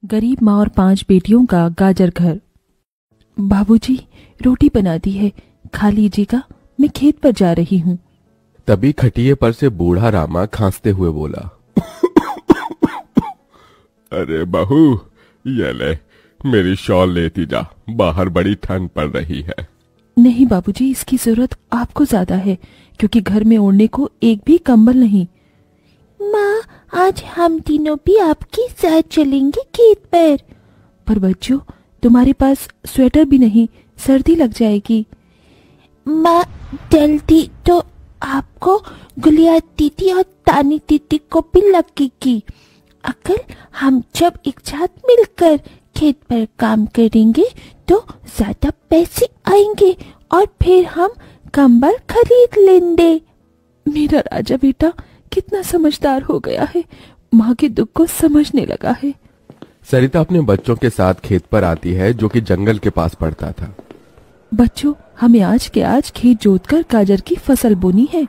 गरीब माँ और 5 बेटियों का गाजर घर। बाबूजी, रोटी बना दी है, खा लीजिएगा, मैं खेत पर जा रही हूँ। तभी खटिये पर से बूढ़ा रामा खांसते हुए बोला, अरे बहू, ये ले, मेरी शॉल लेती जा, बाहर बड़ी ठंड पड़ रही है। नहीं बाबूजी, इसकी जरूरत आपको ज्यादा है, क्योंकि घर में ओढ़ने को एक भी कंबल नहीं। माँ, आज हम तीनों भी आपके साथ चलेंगे खेत पर। पर बच्चों, तुम्हारे पास स्वेटर भी नहीं, सर्दी लग जाएगी। माँ, जल्दी तो आपको, गुलिया दीदी और तानी दीदी को भी लगेगी। अगर हम जब एक साथ मिलकर खेत पर काम करेंगे तो ज्यादा पैसे आएंगे और फिर हम कंबल खरीद लेंगे। मेरा राजा बेटा कितना समझदार हो गया है, माँ के दुख को समझने लगा है। सरिता अपने बच्चों के साथ खेत पर आती है, जो कि जंगल के पास पड़ता था। बच्चों, हमें आज के आज खेत जोतकर गाजर की फसल बोनी है।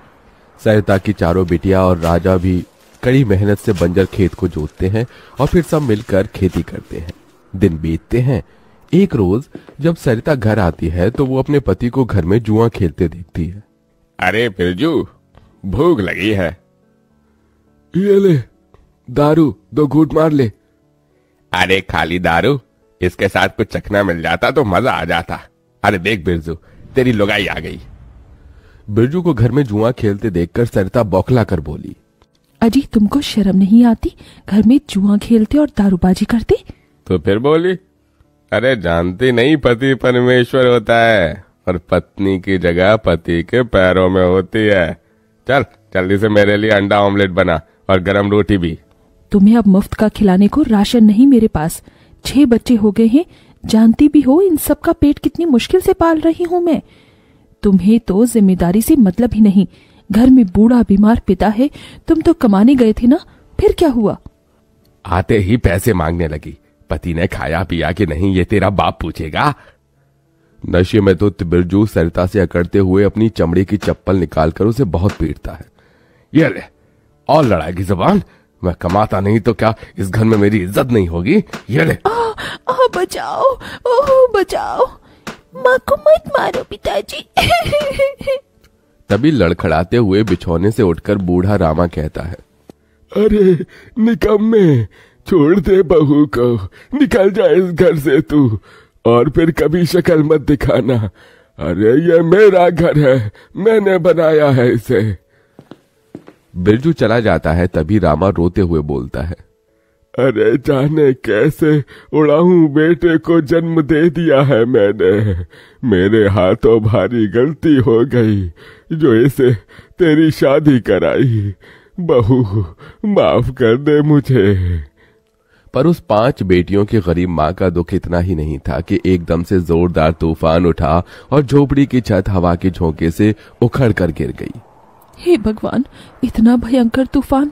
सरिता की चारों बिटिया और राजा भी कड़ी मेहनत से बंजर खेत को जोतते हैं और फिर सब मिलकर खेती करते हैं। दिन बीतते हैं। एक रोज जब सरिता घर आती है तो वो अपने पति को घर में जुआ खेलते देखती है। अरे बिरजू, भूख लगी है। ये ले, दारू 2 घूंट मार ले। अरे खाली दारू, इसके साथ कुछ चखना मिल जाता तो मजा आ जाता। अरे देख बिरजू, तेरी लुगाई आ गई। बिरजू को घर में जुआ खेलते देखकर सरिता बौखला कर बोली, अजी, तुमको शर्म नहीं आती? घर में जुआ खेलते और दारूबाजी करते। तो फिर बोली, अरे जानती नहीं, पति परमेश्वर होता है और पत्नी की जगह पति के पैरों में होती है। चल जल्दी से मेरे लिए अंडा ऑमलेट बना और गरम रोटी भी। तुम्हें अब मुफ्त का खिलाने को राशन नहीं मेरे पास। 6 बच्चे हो गए हैं, जानती भी हो इन सब का पेट कितनी मुश्किल से पाल रही हूँ मैं। तुम्हें तो जिम्मेदारी से मतलब ही नहीं। घर में बूढ़ा बीमार पिता है, तुम तो कमाने गए थे ना, फिर क्या हुआ? आते ही पैसे मांगने लगी। पति ने खाया पिया कि नहीं, ये तेरा बाप पूछेगा। नशे में तो बिरजू सरिता से अकड़ते हुए अपनी चमड़े की चप्पल निकालकर उसे बहुत पीटता है। ये ले, और लड़ाई जबान, मैं कमाता नहीं तो क्या इस घर में मेरी इज्जत नहीं होगी? ये ले। बचाओ, ओह बचाओ, माँ को मत मारो पिताजी। तभी लड़खड़ाते हुए बिछौने से उठकर बूढ़ा रामा कहता है, अरे निकम्मे, छोड़ दे बहू को, निकल जा इस घर से तू, और फिर कभी शक्ल मत दिखाना। अरे ये मेरा घर है, मैंने बनाया है इसे। बिरजू चला जाता है। तभी रामा रोते हुए बोलता है, अरे जाने कैसे उड़ाऊं बेटे को जन्म दे दिया है मैंने। मेरे हाथों भारी गलती हो गई जो इसे तेरी शादी कराई। बहू, माफ कर दे मुझे। पर उस 5 बेटियों की गरीब माँ का दुख इतना ही नहीं था कि एकदम से जोरदार तूफान उठा और झोपड़ी की छत हवा के झोंके से उखड़ कर गिर गई। हे भगवान, इतना भयंकर तूफान!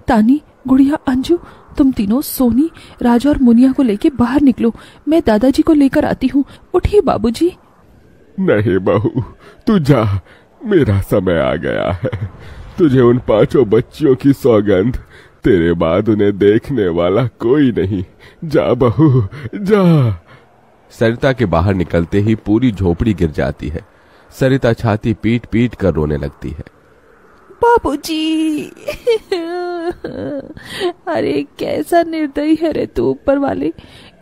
तानी, गुड़िया, अंजू, तुम तीनों सोनी, राजा और मुनिया को लेके बाहर निकलो, मैं दादाजी को लेकर आती हूँ। उठिए बाबूजी। नहीं बहू, तू जा, मेरा समय आ गया है। तुझे उन 5 बच्चियों की सौगंध, तेरे बाद उन्हें देखने वाला कोई नहीं। जा बहू, जा। सरिता के बाहर निकलते ही पूरी झोपड़ी गिर जाती है। सरिता छाती पीट पीट कर रोने लगती है। बाबूजी, अरे कैसा निर्दयी है रे तू ऊपर वाले।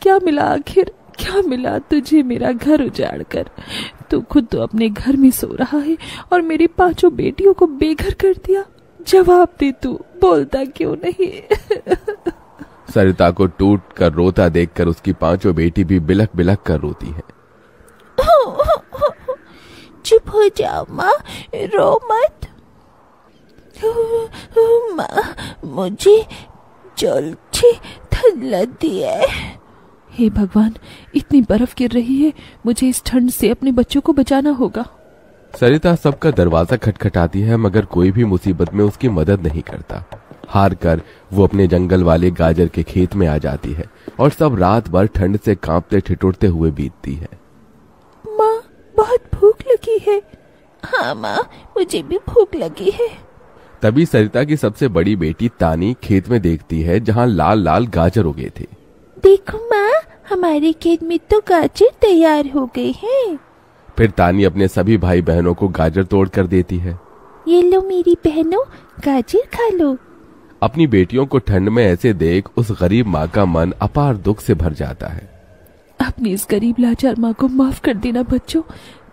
क्या मिला आखिर, क्या मिला तुझे मेरा घर उजाड़ कर? तू खुद तो अपने घर में सो रहा है और मेरी 5 बेटियों को बेघर कर दिया। जवाब दे, तू बोलता क्यों नहीं? सरिता को टूट कर रोता देखकर उसकी 5 बेटी भी बिलख बिलख कर रोती है। चुप हो जाओ माँ, रो मत। माँ, मुझे जल्दी ठंड लगती है। हे भगवान, इतनी बर्फ गिर रही है, मुझे इस ठंड से अपने बच्चों को बचाना होगा। सरिता सबका दरवाजा खटखटाती है, मगर कोई भी मुसीबत में उसकी मदद नहीं करता। हार कर वो अपने जंगल वाले गाजर के खेत में आ जाती है और सब रात भर ठंड से कांपते ठिठुरते हुए बीतती है। माँ, बहुत भूख लगी है। हाँ माँ, मुझे भी भूख लगी है। तभी सरिता की सबसे बड़ी बेटी तानी खेत में देखती है जहाँ लाल लाल गाजर उगे थे। देखो माँ, हमारे खेत में तो गाजर तैयार हो गए हैं। फिर तानी अपने सभी भाई बहनों को गाजर तोड़ कर देती है। ये लो मेरी बहनों, गाजर खा लो। अपनी बेटियों को ठंड में ऐसे देख उस गरीब माँ का मन अपार दुख से भर जाता है। अपनी इस गरीब लाचार माँ को माफ कर देना बच्चों,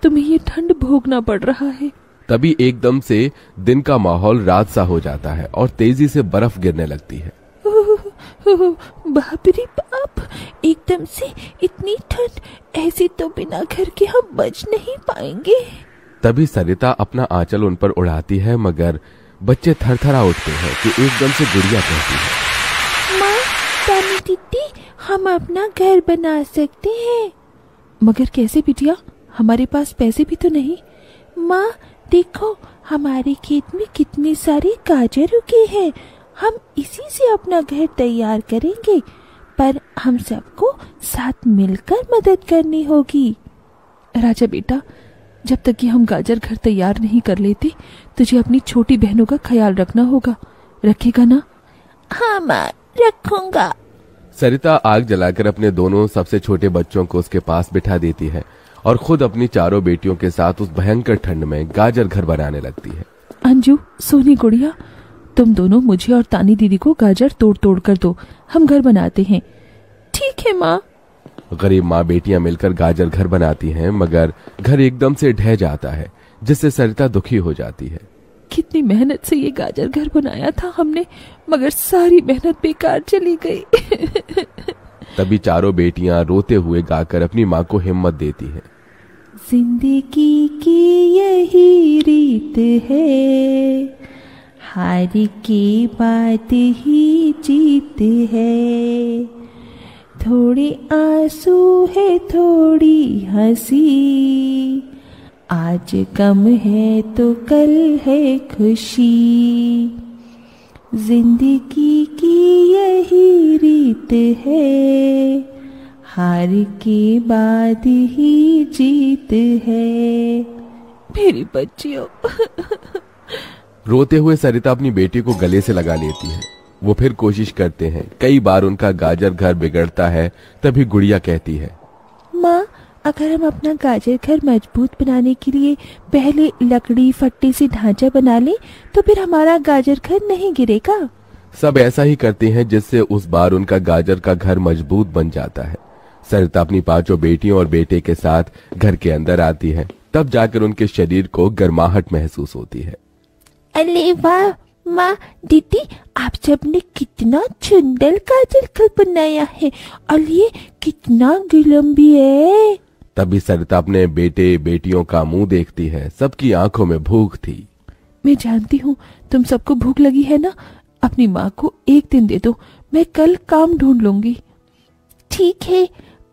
तुम्हें ये ठंड भोगना पड़ रहा है। तभी एकदम से दिन का माहौल रात सा हो जाता है और तेजी से बर्फ गिरने लगती है। बाप रे बाप, एकदम से इतनी ठंड, ऐसे तो बिना घर के हम बच नहीं पाएंगे। तभी सरिता अपना आंचल उन पर उड़ाती है, मगर बच्चे थरथरा उठते हैं कि एकदम से गुड़िया कहती है, माँ, तानी दीदी, हम अपना घर बना सकते हैं। मगर कैसे बिटिया, हमारे पास पैसे भी तो नहीं। माँ देखो, हमारे खेत में कितने सारे गाजर उगे हैं, हम इसी से अपना घर तैयार करेंगे, पर हम सबको साथ मिलकर मदद करनी होगी। राजा बेटा, जब तक कि हम गाजर घर तैयार नहीं कर लेते, तुझे अपनी छोटी बहनों का ख्याल रखना होगा। रखेगा ना? हाँ माँ, रखूंगा। सरिता आग जलाकर अपने दोनों सबसे छोटे बच्चों को उसके पास बिठा देती है और खुद अपनी चारों बेटियों के साथ उस भयंकर ठंड में गाजर घर बनाने लगती है। अंजू, सोनी, गुड़िया, तुम दोनों मुझे और तानी दीदी को गाजर तोड़ तोड़ कर दो, हम घर बनाते हैं। ठीक है माँ। गरीब माँ बेटियां मिलकर गाजर घर बनाती हैं, मगर घर एकदम से ढह जाता है, जिससे सरिता दुखी हो जाती है। कितनी मेहनत से ये गाजर घर बनाया था हमने, मगर सारी मेहनत बेकार चली गई। तभी चारों बेटियां रोते हुए गाकर अपनी माँ को हिम्मत देती हैं। जिंदगी की यही रीत है, हार के बाद ही जीत है, थोड़े आंसू है थोड़ी हंसी, आज गम है तो कल है खुशी, जिंदगी की यही रीत है, हार के बाद ही जीत है। मेरी बच्चियों। रोते हुए सरिता अपनी बेटी को गले से लगा लेती है। वो फिर कोशिश करते हैं, कई बार उनका गाजर घर बिगड़ता है। तभी गुड़िया कहती है, माँ, अगर हम अपना गाजर घर मजबूत बनाने के लिए पहले लकड़ी फट्टे से ढांचा बना लें, तो फिर हमारा गाजर घर नहीं गिरेगा। सब ऐसा ही करते हैं, जिससे उस बार उनका गाजर का घर मजबूत बन जाता है। सरिता अपनी पांचों बेटियों और बेटे के साथ घर के अंदर आती है। तब जाकर उनके शरीर को गर्माहट महसूस होती है। अरे वाह माँ, दीदी, आप सबने कितना सुंदर गाजर घर बनाया है, और ये कितना गर्म भी है। तभी सरिता अपने बेटे बेटियों का मुंह देखती है। सबकी आंखों में भूख थी। मैं जानती हूँ तुम सबको भूख लगी है ना, अपनी माँ को एक दिन दे दो, मैं कल काम ढूंढ लूंगी। ठीक है,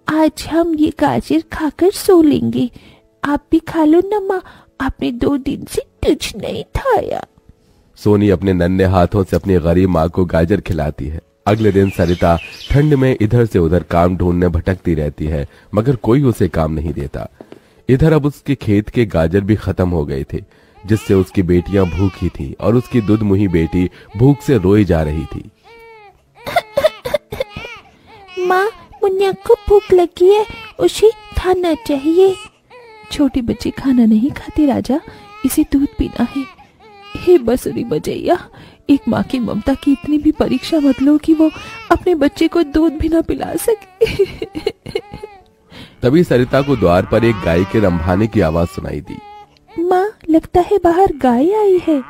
आज हम ये गाजर खाकर सो लेंगे। आप भी खा लो ना माँ, आपने 2 दिन से कुछ नहीं खाया। सोनी अपने नन्हे हाथों से अपनी गरीब माँ को गाजर खिलाती है। अगले दिन सरिता ठंड में इधर से उधर काम ढूंढने भटकती रहती है, मगर कोई उसे काम नहीं देता। इधर अब उसके खेत के गाजर भी खत्म हो गए थे, जिससे उसकी बेटियां भूखी थी और उसकी दुधमुही बेटी भूख से रोई जा रही थी। माँ, मुन्ना को भूख लगी है, उसे खाना चाहिए। छोटे बच्चे खाना नहीं खाते राजा, इसे दूध पीना है। हे बसुरी बजैया, एक माँ की ममता की इतनी भी परीक्षा मत लो कि वो अपने बच्चे को दूध भी ना पिला सके। तभी सरिता को द्वार पर एक गाय के रंभाने की आवाज सुनाई दी। माँ, लगता है बाहर गाय आई है।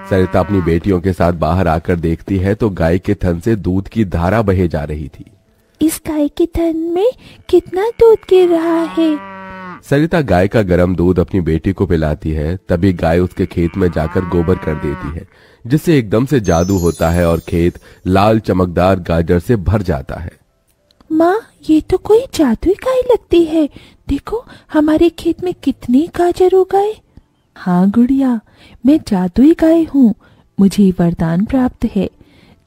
सरिता अपनी बेटियों के साथ बाहर आकर देखती है तो गाय के थन से दूध की धारा बहे जा रही थी। इस गाय के थन में कितना दूध गिर रहा है। सरिता गाय का गर्म दूध अपनी बेटी को पिलाती है। तभी गाय उसके खेत में जाकर गोबर कर देती है, जिससे एकदम से जादू होता है और खेत लाल चमकदार गाजर से भर जाता है। माँ, ये तो कोई जादुई गाय लगती है। देखो, हमारे खेत में कितने गाजर हो गए। हाँ गुड़िया, मैं जादुई गाय हूँ। मुझे वरदान प्राप्त है,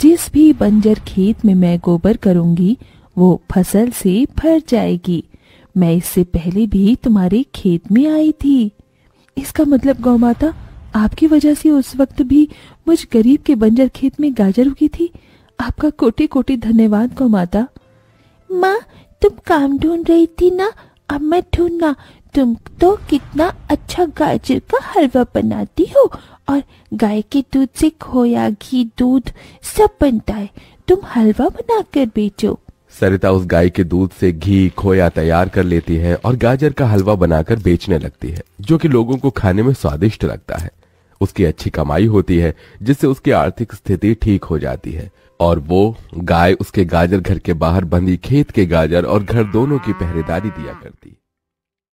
जिस भी बंजर खेत में मैं गोबर करूंगी वो फसल से भर जाएगी। मैं इससे पहले भी तुम्हारे खेत में आई थी। इसका मतलब गौ माता, आपकी वजह से उस वक्त भी मुझ गरीब के बंजर खेत में गाजर उगी थी। आपका कोटि कोटि धन्यवाद गौ माता। माँ तुम काम ढूंढ रही थी ना, अब मैं ढूंढना। तुम तो कितना अच्छा गाजर का हलवा बनाती हो, और गाय के दूध से खोया, घी, दूध सब बनता है। तुम हलवा बनाकर बेचो। सरिता उस गाय के दूध से घी, खोया तैयार कर लेती है और गाजर का हलवा बनाकर बेचने लगती है, जो कि लोगों को खाने में स्वादिष्ट लगता है। उसकी अच्छी कमाई होती है, जिससे उसकी आर्थिक स्थिति ठीक हो जाती है और वो गाय उसके गाजर घर के बाहर बंधी खेत के गाजर और घर दोनों की पहरेदारी दिया करती।